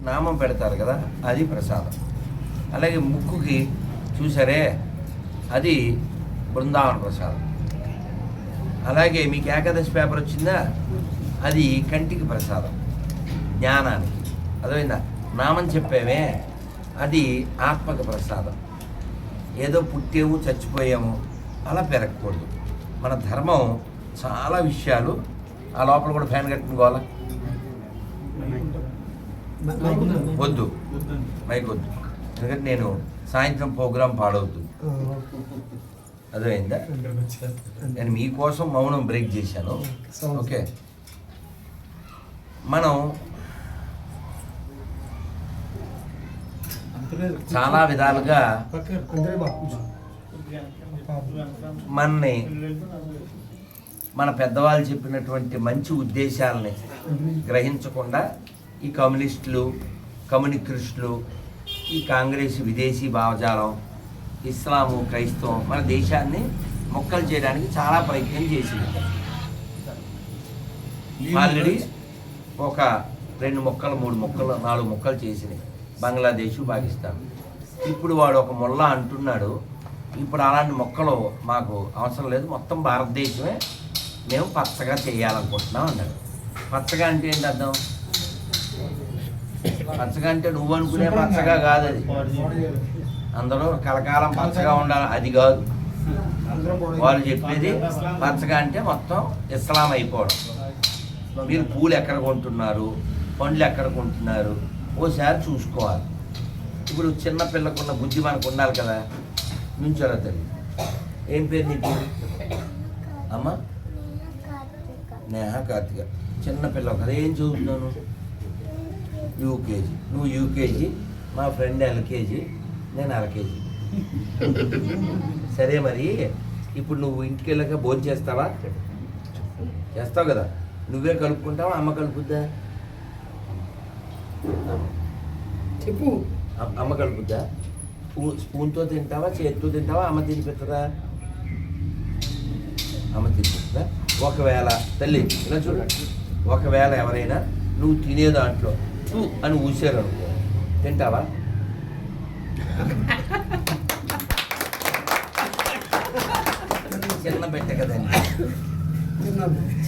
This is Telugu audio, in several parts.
నామం పెడతారు కదా, అది ప్రసాదం. అలాగే ముక్కుకి చూసారే, అది బృందావన ప్రసాదం. అలాగే మీకు ఏకాదశి పేపర్ వచ్చిందా, అది కంటికి ప్రసాదం, జ్ఞానానికి. అదైందా? నామం చెప్పేమే, అది ఆత్మక ప్రసాదం. ఏదో పుట్టేము చచ్చిపోయాము అలా పెరగకూడదు. మన ధర్మం చాలా విషయాలు. ఆ లోపల కూడా ఫ్యాన్ కట్టుకోవాలా? వద్దు, మైక్ వద్దు, ఎందుకంటే నేను సాయంత్రం ప్రోగ్రాం పాడవుతుంది. అర్థమైందా? నేను మీకోసం మౌనం బ్రేక్ చేశాను. ఓకే, మనం చాలా విధాలుగా మనని మన పెద్దవాళ్ళు చెప్పినటువంటి మంచి ఉద్దేశాలని గ్రహించకుండా ఈ కమ్యూనిస్టులు, కమ్యూనిస్టులు, ఈ కాంగ్రెస్ విదేశీ భావజాలం, ఇస్లాము, క్రైస్తవం మన దేశాన్ని మొక్కలు చేయడానికి చాలా ప్రయత్నం చేసింది. ఆల్రెడీ ఒక 2 మొక్కలు, 3 మొక్కలు, 4 మొక్కలు చేసినాయి బంగ్లాదేశ్, పాకిస్తాన్. ఇప్పుడు వాడు ఒక మొల్ల అంటున్నాడు, ఇప్పుడు అలాంటి మొక్కలు మాకు అవసరం లేదు, మొత్తం భారతదేశమే మేము పచ్చగా చేయాలనుకుంటున్నాం అన్నాడు. పచ్చగా అంటే ఏంటి అర్థం? పచ్చగా అంటే నువ్వు అనుకునే పచ్చగా కాదు, అది అందరూ కలకాలం పచ్చగా ఉండాలి, అది కాదు. వాళ్ళు చెప్పేది పచ్చగా అంటే మొత్తం ఇస్లాం అయిపోవడం. మీరు పూలు ఎక్కడ కొంటున్నారు, పండ్లు ఎక్కడ కొంటున్నారు, ఓసారి చూసుకోవాలి. ఇప్పుడు చిన్న పిల్లకున్న బుద్ధి మనకు ఉండాలి కదా. నుంచోరా తల్లి, ఏం పేరు నీకు? అమ్మ నేహ కార్తిక. చిన్న పిల్ల కదా, ఏం చదువుతున్నాను? యూకేజీ. నువ్వు యూకేజీ, మా ఫ్రెండ్ ఎల్కేజీ, నేను ఎల్కేజీ. సరే, మరి ఇప్పుడు నువ్వు ఇంటికి వెళ్ళాక భోజనం చేస్తావా? చేస్తావు కదా. నువ్వే కలుపుకుంటావా, అమ్మ కలుపుద్దా? చెప్పు. అమ్మ కలుపుద్దా? స్పూన్తో తింటావా, చేతితో తింటావా, అమ్మ తినిపెట్టదా? అమ్మ తినిపెట్టదా? ఒకవేళ తల్లి ఇలా చూడండి, ఒకవేళ ఎవరైనా నువ్వు తినే దాంట్లో అని ఊసారు అనుకో, తింటావా? చిన్న బిడ్డ కదండి,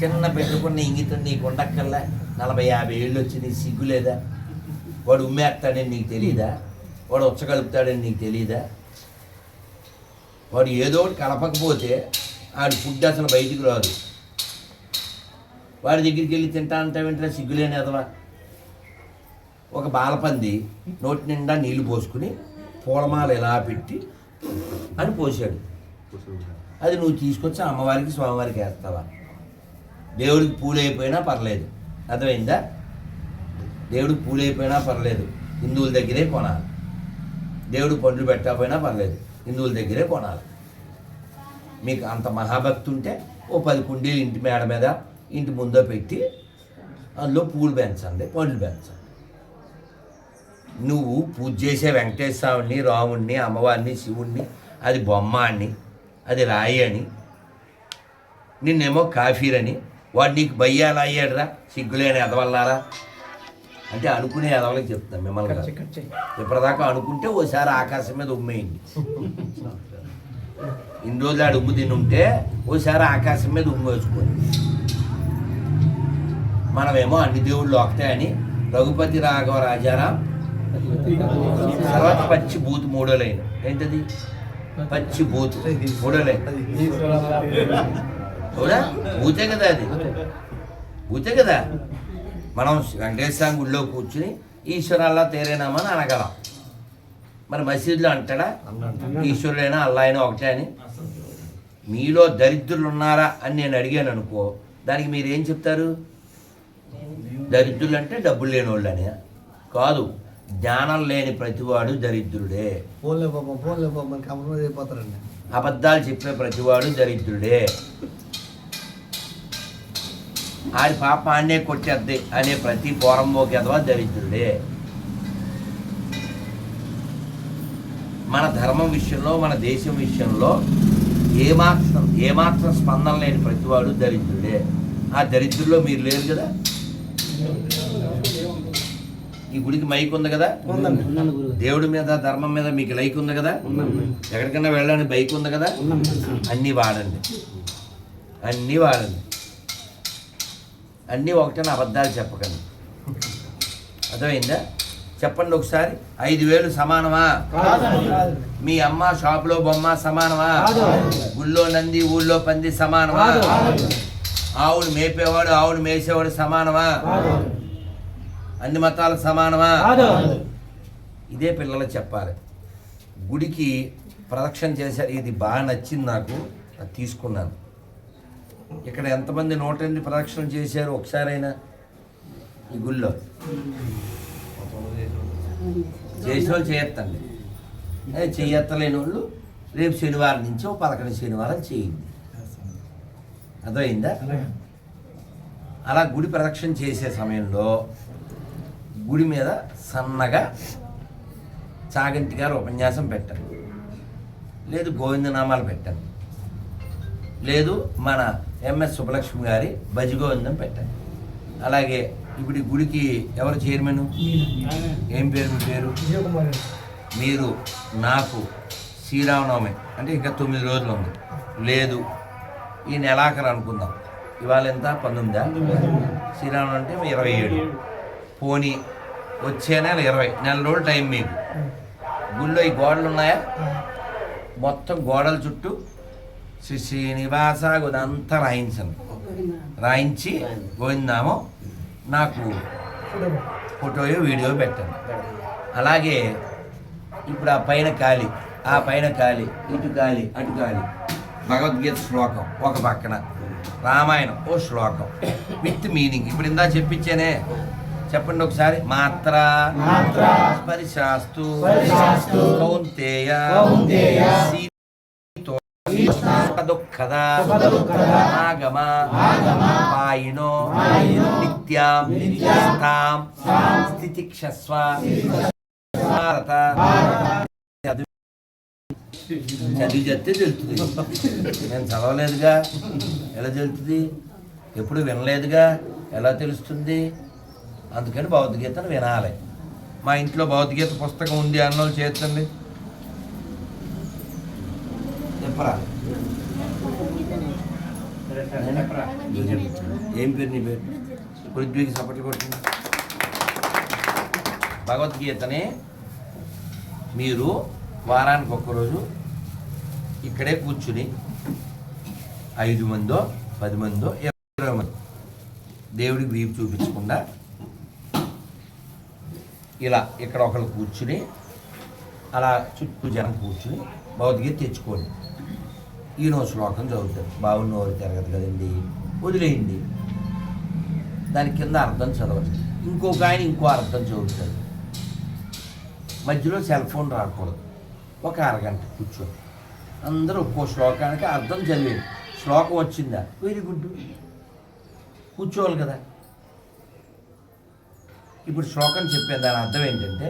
చిన్న బిడ్డకున్న ఇంగితం నీకు ఉండక్కల్లా 40-50 ఏళ్ళు వచ్చి నీ సిగ్గు లేదా? వాడు ఉమ్మేస్తాడని నీకు తెలియదా? వాడు ఉచ్చగలుపుతాడని నీకు తెలియదా? వాడు ఏదో ఒకటి కలపకపోతే ఆడి ఫుడ్ అసలు బయటికి రాదు. వాడి దగ్గరికి వెళ్ళి తింటా అంటే వెంటనే సిగ్గులేని ఎదవా. ఒక బాలపంది నోటి నిండా నీళ్లు పోసుకుని పూలమాల ఎలా పెట్టి అని పోసాడు. అది నువ్వు తీసుకొచ్చి అమ్మవారికి, స్వామివారికి వేస్తావా? దేవుడికి పూలు అయిపోయినా పర్లేదు, అర్థమైందా? దేవుడికి పూలు అయిపోయినా పర్లేదు, హిందువుల దగ్గరే కొనాలి. దేవుడు పండ్లు పెట్టకపోయినా పర్లేదు, హిందువుల దగ్గరే కొనాలి. మీకు అంత మహాభక్తి ఉంటే ఓ 10 కుండీలు ఇంటి మేడ మీద, ఇంటి ముందో పెట్టి అందులో పూలు పెంచండి, పండ్లు పెంచండి. నువ్వు పూజ చేసే వెంకటేశ్వరుని, రాముణ్ణి, అమ్మవారిని, శివుణ్ణి, అది బొమ్మ అని, అది రాయి అని, నిన్నేమో కాఫీరని, వాడు నీకు బయ్యాలా అయ్యాడురా, సిగ్గులేని ఎదవల్లారా అంటే అనుకునే ఎదవలకి చెప్తాను మిమ్మల్ని. ఇప్పటిదాకా అనుకుంటే ఓసారి ఆకాశం మీద ఉమ్మేయండి. ఇన్ని రోజులు ఆడు ఉమ్ము తిని ఉంటే ఓసారి ఆకాశం మీద ఉమ్ము వేసుకోండి. మనమేమో అన్ని దేవుళ్ళు ఒకటే రఘుపతి రాఘవ రాజారాం తర్వాత పచ్చి బూత్ 3వ లైన్. ఏంటది? పచ్చి బూత్ 3వ లైన్. అవునా? బూతే కదా, అది బూతే కదా. మనం వెంకటేశ్వర గుడిలో కూర్చుని ఈశ్వరల్లా తేరేనామని అనగలం. మరి మసీదులో అంటాడా ఈశ్వరుడైనా అల్లా అయినా ఒకటే అని? మీలో దరిద్రులు ఉన్నారా అని నేను అడిగాను అనుకో, దానికి మీరు ఏం చెప్తారు? దరిద్రులు అంటే డబ్బులు లేని వాళ్ళని కాదు, జ్ఞానం లేని ప్రతివాడు దరిద్రుడే. అబద్ధాలు చెప్పే ప్రతివాడు దరిద్రుడే. ఆడి పాప ఆడే కొట్టేద్ది అనే ప్రతి పోరంబోకి ఎదవా దరిద్రుడే. మన ధర్మం విషయంలో, మన దేశం విషయంలో ఏమాత్రం స్పందన లేని ప్రతివాడు దరిద్రుడే. ఆ దరిద్రుల్లో మీరు లేరు కదా. ఈ గుడికి మైక్ ఉంది కదా, దేవుడి మీద ధర్మం మీద మీకు లైక్ ఉంది కదా, ఎక్కడికైనా వెళ్ళడానికి బైక్ ఉంది కదా, అన్నీ వాడండి, అన్నీ వాడండి, అన్నీ ఒకటే అబద్ధాలు చెప్పకండి. అర్థమైందా? చెప్పండి ఒకసారి. 5,000 సమానమా? మీ అమ్మ షాపులో బొమ్మ సమానమా? గుళ్ళో నంది ఊళ్ళో పంది సమానమా? ఆవును మేపేవాడు ఆవును మేసేవాడు సమానమా? అన్ని మతాలు సమానమా? ఇదే పిల్లలు చెప్పాలి. గుడికి ప్రదక్షిణ చేశారు, ఇది బాగా నచ్చింది నాకు, అది తీసుకున్నాను. ఇక్కడ ఎంతమంది 108 ప్రదక్షిణ చేశారు ఒకసారైనా ఈ గుళ్ళో? చేసిన వాళ్ళు చేయొత్తండి, చేయత్తలేని వాళ్ళు రేపు శనివారం నుంచి 11 శనివారం చేయండి. అర్థమైందా? అలా గుడి ప్రదక్షిణ చేసే సమయంలో గుడి మీద సన్నగా చాగంటి గారు ఉపన్యాసం పెట్టండి, లేదు గోవిందనామాలు పెట్టండి, లేదు మన ఎంఎస్ సుబ్బలక్ష్మి గారి భజగోవిందం పెట్టండి. అలాగే ఇప్పుడు ఈ గుడికి ఎవరు చైర్మన్? ఏం పేరు మీ పేరు? మీరు నాకు శ్రీరామనవమి అంటే ఇంకా 9 రోజులు ఉంది, లేదు ఈ నెలాఖరు అనుకుందాం, ఇవాళ ఎంత 19 శ్రీరామనవమి అంటే 27, పోనీ వచ్చే నెల 20, నెల రోజులు టైం మీకు. గుళ్ళో ఈ గోడలు ఉన్నాయా? మొత్తం గోడల చుట్టూ శ్రీ శ్రీనివాస అంతా రాయించండి, రాయించి గోవిందామో నాకు ఫోటోయో వీడియో పెట్టండి. అలాగే ఇప్పుడు ఆ పైన ఖాళీ, ఆ పైన ఖాళీ, ఇటు ఖాళీ అటు ఖాళీ, భగవద్గీత శ్లోకం ఒక పక్కన, రామాయణం ఓ శ్లోకం విత్ మీనింగ్. ఇప్పుడు ఇందా చెప్పించానే, చెప్పండి ఒకసారి. మాత్ర స్పరిశాస్తు కౌంతేయ దుఃఖద ఆగమ పాయినో నిత్యాం స్థాం స్థితిక్షస్వ భారత. చదివి చెప్తే తెలుస్తుంది, నేను చదవలేదుగా ఎలా తెలుస్తుంది? ఎప్పుడు వినలేదుగా ఎలా తెలుస్తుంది? అందుకని భగవద్గీతను వినాలి. మా ఇంట్లో భగవద్గీత పుస్తకం ఉంది అన్నోళ్ళు చేర్చండి, చెప్పరా? ఏం పేరు నీ పేరు? పృథ్వీకి సపోర్ట్ కొట్టింది. భగవద్గీతని మీరు వారానికి ఒక్కరోజు ఇక్కడే కూర్చుని 5 మందో 10 మందో 20 మంది దేవుడికి వీపు చూపించకుండా ఇలా ఇక్కడ ఒకరు కూర్చుని అలా చుట్టూ జనం కూర్చుని భగవద్గీత తెచ్చుకోండి. ఈయనో శ్లోకం చదువుతారు, బాగున్న వారు తిరగదు కదండి, వదిలేయండి. దాని కింద అర్థం చదవండి. ఇంకొక ఆయన ఇంకో అర్థం చదువుతారు. మధ్యలో సెల్ ఫోన్ రాకూడదు. ఒక అరగంట కూర్చోండి, అందరూ ఒక్కో శ్లోకానికి అర్థం చదివేది. శ్లోకం వచ్చిందా? వెరీ గుడ్, కూర్చోవాలి కదా. ఇప్పుడు శ్లోకం చెప్పే దాని అర్థం ఏంటంటే,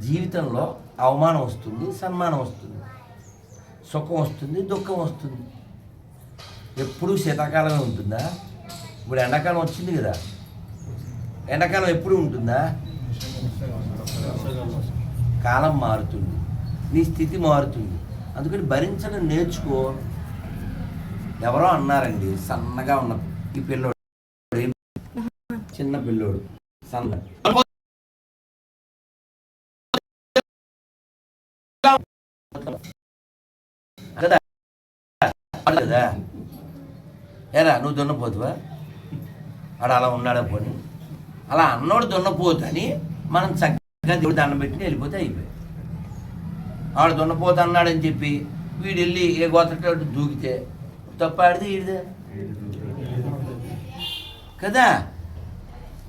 జీవితంలో అవమానం వస్తుంది, సన్మానం వస్తుంది, సుఖం వస్తుంది, దుఃఖం వస్తుంది. ఎప్పుడూ శీతాకాలమే ఉంటుందా? ఇప్పుడు ఎండాకాలం వచ్చింది కదా, ఎండాకాలం ఎప్పుడు ఉంటుందా? కాలం మారుతుంది, నీ స్థితి మారుతుంది. అందుకని భరించడం నేర్చుకో. ఎవరో అన్నారండి, సన్నగా ఉన్న ఈ పిల్లోడు, చిన్న పిల్లోడు సన్న కదా, ఏరా నువ్వు దున్నపోతువా? వాడు అలా ఉన్నాడా? పోనీ అలా అన్నోడు దున్నపోతు అని మనం చక్కగా దేవుడు దండం పెట్టి వెళ్ళిపోతే అయిపోయి. వాడు దున్నపోతు అన్నాడని చెప్పి వీడు వెళ్ళి ఏ గోతటి దూకితే తప్పాడితే ఈడిదే కదా.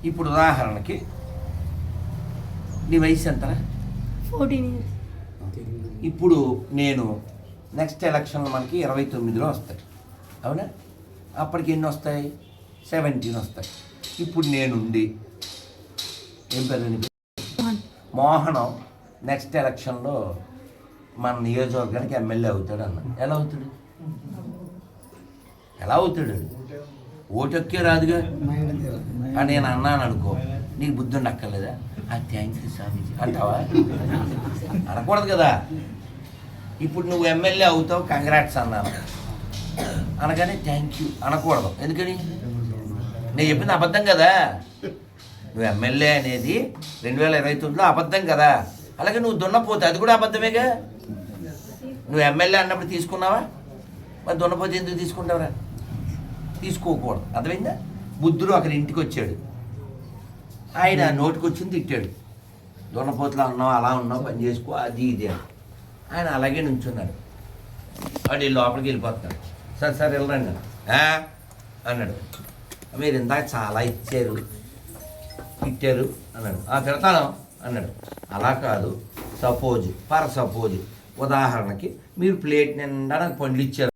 ఇప్పుడు ఉదాహరణకి నీ వయసు ఎంతరా? 14 years. ఇప్పుడు నేను నెక్స్ట్ ఎలక్షన్లో మనకి 29లో వస్తాయి, అవునా? అప్పటికి ఎన్ని వస్తాయి? 17 వస్తాయి. ఇప్పుడు నేనుండి ఏం పేరు? మోహనం నెక్స్ట్ ఎలక్షన్లో మన నియోజకవర్గానికి ఎమ్మెల్యే అవుతాడు అన్న. ఎలా అవుతాడు? ఎలా అవుతాడు? ఓటెక్కే రాదుగా అని నేను అన్నాను అనుకో, నీకు బుద్ధి ఉండక్కర్లేదా? థ్యాంక్ యూ స్వామీజీ అంటావా? అనకూడదు కదా. ఇప్పుడు నువ్వు ఎమ్మెల్యే అవుతావు, కంగ్రాట్స్ అన్నాను అనగానే థ్యాంక్ యూ అనకూడదు. ఎందుకని? నేను చెప్పింది అబద్ధం కదా. నువ్వు ఎమ్మెల్యే అనేది 2029లో అబద్ధం కదా. అలాగే నువ్వు దున్నపోతే అది కూడా అబద్ధమేగా. నువ్వు ఎమ్మెల్యే అన్నప్పుడు తీసుకున్నావా? మరి దున్నపోతే ఎందుకు తీసుకుంటావురా? తీసుకోకూడదు. అర్థమైందా? బుద్ధుడు అక్కడ ఇంటికి వచ్చాడు, ఆయన నోటికి వచ్చింది తిట్టాడు. దున్నపోతులా ఉన్నావు, అలా ఉన్నావు, పని చేసుకో, అది ఇది అని. ఆయన అలాగే నుంచున్నాడు. వాడు లోపలికి వెళ్ళిపోతున్నాడు. సరే సరే వెళ్ళరండి అన్నాడు. మీరు ఇందాక చాలా ఇచ్చారు, తిట్టారు అన్నాడు. తిడతాను అన్నాడు. అలా కాదు, సపోజ్ ఉదాహరణకి మీరు ప్లేట్ నిండా నాకు పండ్లు ఇచ్చారు.